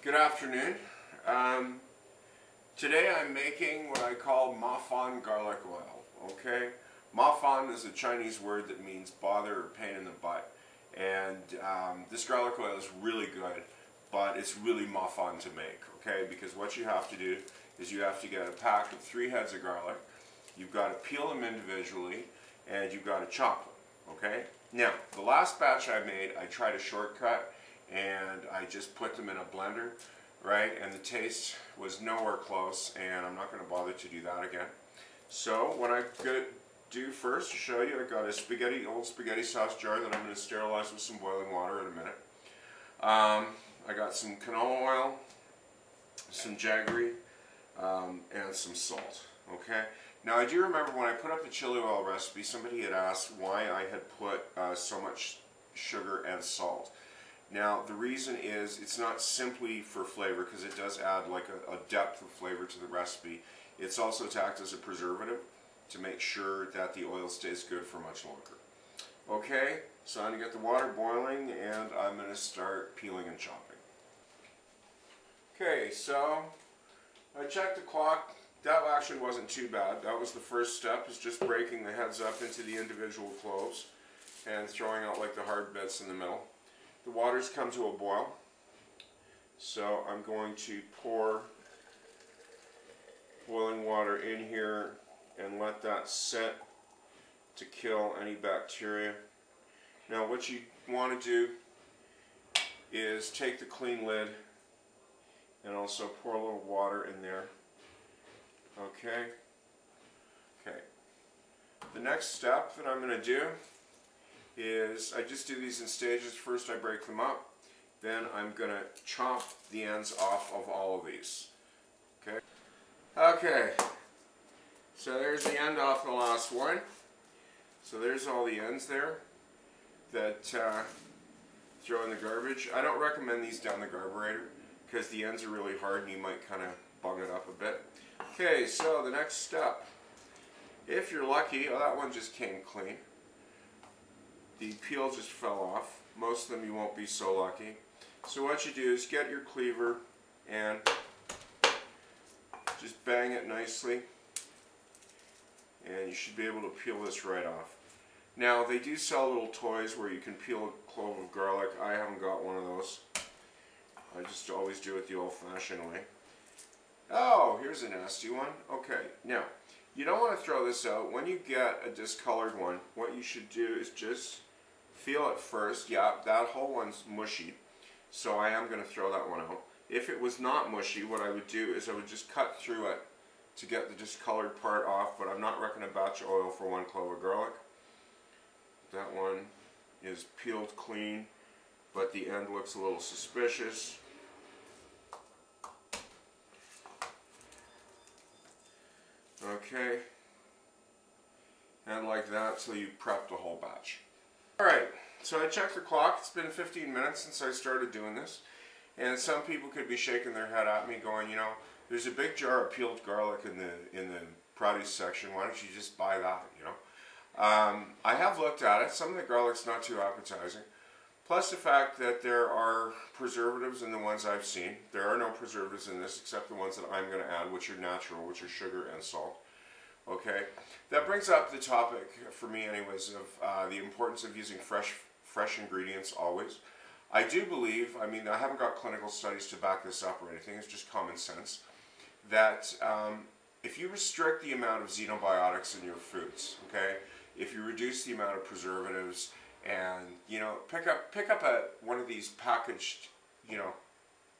Good afternoon. Today I'm making what I call ma-fan garlic oil. Okay, ma-fan is a Chinese word that means bother or pain in the butt, and this garlic oil is really good, but it's really ma-fan to make. Okay, because what you have to do is you have to get a pack of 3 heads of garlic. You've got to peel them individually, and you've got to chop them. Okay. Now, the last batch I made, I tried a shortcut, and I just put them in a blender, right, and the taste was nowhere close, and I'm not going to bother to do that again. So what I'm going to do first to show you, I got a old spaghetti sauce jar that I'm going to sterilize with some boiling water in a minute. I got some canola oil, some jaggery, and some salt. Okay. Now I do remember when I put up the chili oil recipe, somebody had asked why I had put so much sugar and salt. Now the reason is it's not simply for flavor, because it does add like a depth of flavor to the recipe. It's also to act as a preservative to make sure that the oil stays good for much longer. Okay, so I'm going to get the water boiling and I'm going to start peeling and chopping. Okay, so I checked the clock. That actually wasn't too bad. That was the first step, is just breaking the heads up into the individual cloves and throwing out like the hard bits in the middle. The water's come to a boil, so I'm going to pour boiling water in here and let that set to kill any bacteria. Now what you want to do is take the clean lid and also pour a little water in there. Okay. The next step that I'm going to do is I just do these in stages. First I break them up, then I'm going to chop the ends off of all of these. Okay, so there's the end off the last one. So there's all the ends there that throw in the garbage. I don't recommend these down the garburator because the ends are really hard and you might kind of bung it up a bit. Okay, so the next step, if you're lucky, oh, that one just came clean. The peel just fell off. Most of them you won't be so lucky. So what you do is get your cleaver and just bang it nicely, and you should be able to peel this right off. Now they do sell little toys where you can peel a clove of garlic. I haven't got one of those. I just always do it the old-fashioned way. Oh, here's a nasty one. Okay, now you don't want to throw this out. When you get a discolored one, what you should do is just feel it first. Yeah, that whole one's mushy, so I am going to throw that one out. If it was not mushy, what I would do is I would just cut through it to get the discolored part off, but I'm not reckoning a batch of oil for 1 clove of garlic. That one is peeled clean, but the end looks a little suspicious. Okay, and like that till you prep the whole batch. Alright, so I checked the clock. It's been 15 minutes since I started doing this, and some people could be shaking their head at me going, you know, there's a big jar of peeled garlic in the produce section, why don't you just buy that, you know? I have looked at it. Some of the garlic's not too appetizing, plus the fact that there are preservatives in the ones I've seen. There are no preservatives in this except the ones that I'm going to add, which are natural, which are sugar and salt. Okay, that brings up the topic, for me anyways, of the importance of using fresh ingredients always. I do believe, I mean, I haven't got clinical studies to back this up or anything, it's just common sense, that if you restrict the amount of xenobiotics in your foods, okay, if you reduce the amount of preservatives, and, you know, pick up one of these packaged, you know,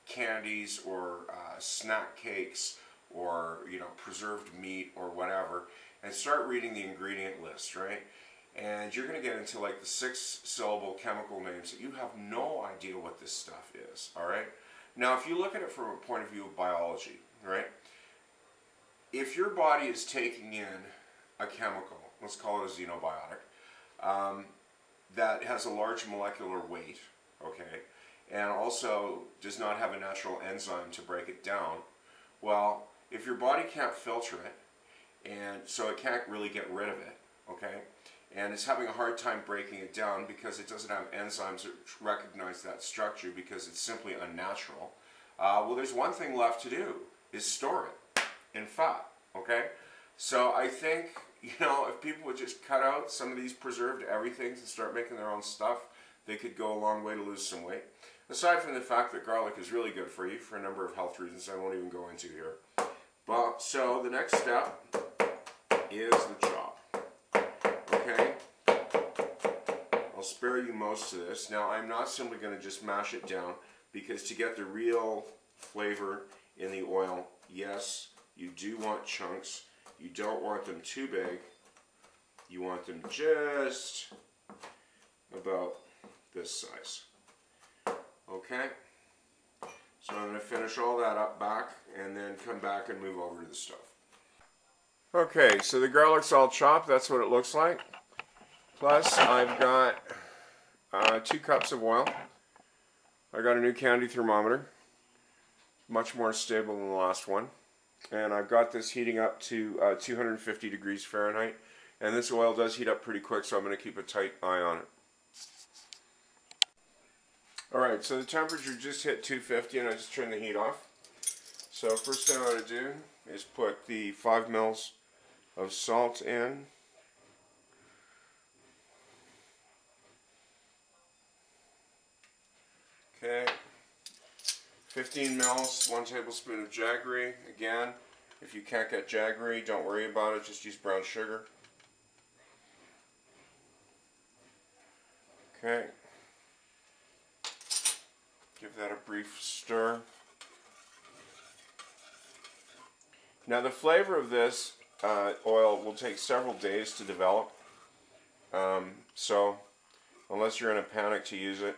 candies or snack cakes, or, you know, preserved meat or whatever, and start reading the ingredient list, right? And you're going to get into like the 6-syllable chemical names that you have no idea what this stuff is, alright? Now if you look at it from a point of view of biology, right? If your body is taking in a chemical, let's call it a xenobiotic, that has a large molecular weight, okay, and also does not have a natural enzyme to break it down, well, if your body can't filter it, and so it can't really get rid of it, okay, and it's having a hard time breaking it down because it doesn't have enzymes that recognize that structure because it's simply unnatural, Well, there's one thing left to do, is store it in fat, okay? So I think, you know, if people would just cut out some of these preserved everythings and start making their own stuff, they could go a long way to lose some weight. Aside from the fact that garlic is really good for you for a number of health reasons I won't even go into here. But, so the next step is the chop, okay? I'll spare you most of this. Now, I'm not simply going to just mash it down, because to get the real flavor in the oil, yes, you do want chunks. You don't want them too big. You want them just about this size. Okay? So I'm going to finish all that up back and then come back and move over to the stove. Okay, so the garlic's all chopped. That's what it looks like. Plus, I've got 2 cups of oil. I got a new Candy thermometer, much more stable than the last one. And I've got this heating up to 250 degrees Fahrenheit. And this oil does heat up pretty quick, so I'm going to keep a tight eye on it. Alright, so the temperature just hit 250 and I just turned the heat off. So first thing I'm going to do is put the 5 mils of salt in. Okay, 15 mils, 1 tablespoon of jaggery. Again, if you can't get jaggery, don't worry about it, just use brown sugar. Okay, give that a brief stir. Now the flavor of this oil will take several days to develop, so unless you're in a panic to use it,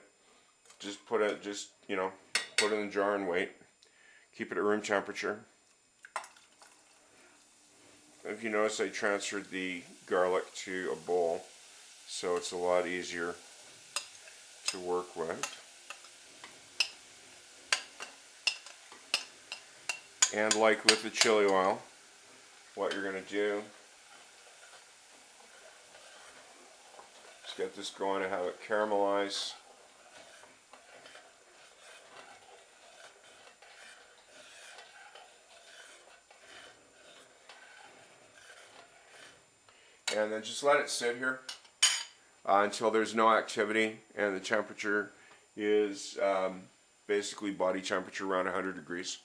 just put it in the jar and wait. Keep it at room temperature. If you notice, I transferred the garlic to a bowl, so it's a lot easier to work with. And like with the chili oil, what you're going to do is get this going and have it caramelize. And then just let it sit here until there's no activity and the temperature is basically body temperature around 100 degrees.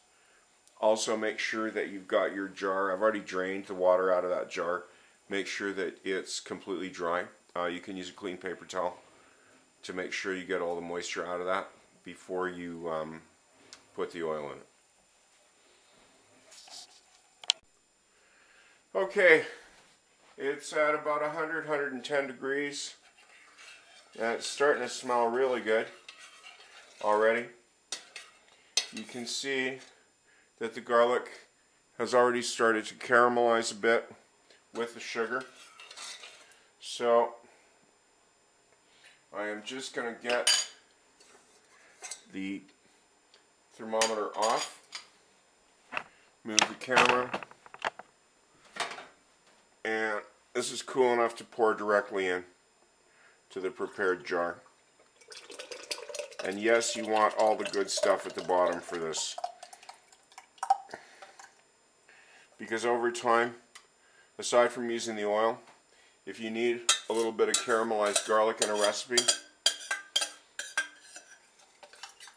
Also make sure that you've got your jar. I've already drained the water out of that jar. Make sure that it's completely dry. You can use a clean paper towel to make sure you get all the moisture out of that before you put the oil in it. Okay. It's at about 100, 110 degrees, and it's starting to smell really good already. You can see that the garlic has already started to caramelize a bit with the sugar. So I am just going to get the thermometer off, move the camera, and this is cool enough to pour directly in to the prepared jar. And yes, you want all the good stuff at the bottom for this, because over time, aside from using the oil, if you need a little bit of caramelized garlic in a recipe,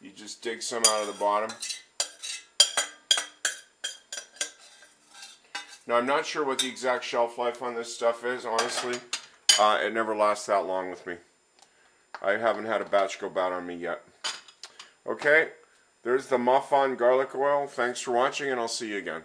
you just dig some out of the bottom. Now, I'm not sure what the exact shelf life on this stuff is, honestly. It never lasts that long with me. I haven't had a batch go bad on me yet. Okay, there's the Muff on garlic oil. Thanks for watching, and I'll see you again.